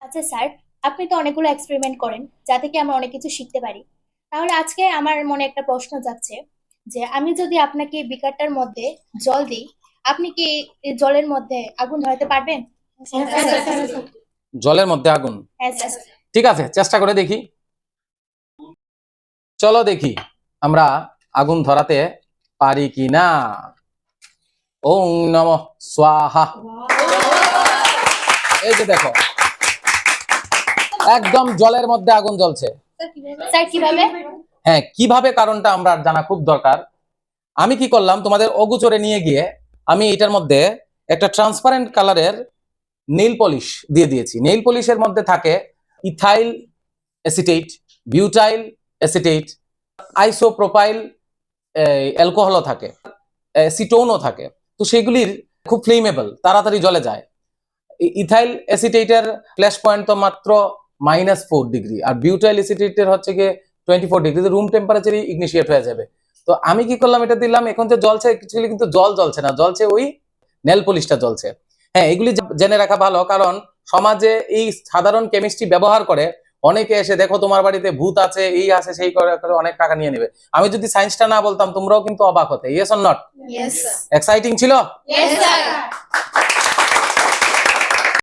আচ্ছা স্যার, আপনি তো অনেকগুলো এক্সপেরিমেন্ট করেন যা থেকে আমরা অনেক কিছু শিখতে পারি। তাহলে আজকে আমার মনে একটা প্রশ্ন যাচ্ছে যে আমি যদি আপনাকে বিকারটার মধ্যে জল দিই, আপনি কি এই জলের মধ্যে আগুন ধরাতে পারবেন? জলের মধ্যে আগুন? হ্যাঁ স্যার। ঠিক আছে, চেষ্টা করে দেখি। চলো দেখি আমরা আগুন ধরাতে পারি কি না। ওং নমঃ স্বাহা। এই যে দেখো, একদম জলের মধ্যে আগুন জ্বলছে। স্যার কিভাবে? হ্যাঁ, কিভাবে কারণটা আমরা জানা খুব দরকার। আমি কি করলাম, তোমাদের অগোচরে নিয়ে গিয়ে আমি এটার মধ্যে একটা ট্রান্সপারেন্ট কালারের নেইল পলিশ দিয়ে দিয়েছি। নেইল পলিশের মধ্যে থাকে ethyl acetate, butyl acetate, isopropyl অ্যালকোহলও থাকে, সিটোনও থাকে। তো সেগুলির খুব ফ্লেমেবল, তাড়াতাড়ি জ্বলে যায়। ইথাইল অ্যাসিটেটের ফ্ল্যাশ পয়েন্ট তো মাত্র -4 ডিগ্রি, আর বিউটাইল অ্যাসিটেটের হচ্ছে গিয়ে 24 ডিগ্রি, রুম টেম্পারেচারই ইগনিশিয়েট হয়ে যাবে। তো আমি কি করলাম, এটা দিলাম। এখন যে জ্বলছে অ্যাকচুয়ালি কিন্তু জল জ্বলছে না, জ্বলছে ওই নেল পলিশটা জ্বলছে। হ্যাঁ, এগুলি জেনে রাখা ভালো, কারণ সমাজে এই সাধারণ কেমিস্ট্রি ব্যবহার করে অনেকে এসে দেখো তোমার বাড়িতে ভূত আছে, এই আছে, সেই করে করে অনেক টাকা নিয়ে নেবে। আমি যদি সায়েন্সটা না বলতাম তোমরাও কিন্তু অবাক হতে। Yes or not? Yes. Exciting ছিল? Yes sir.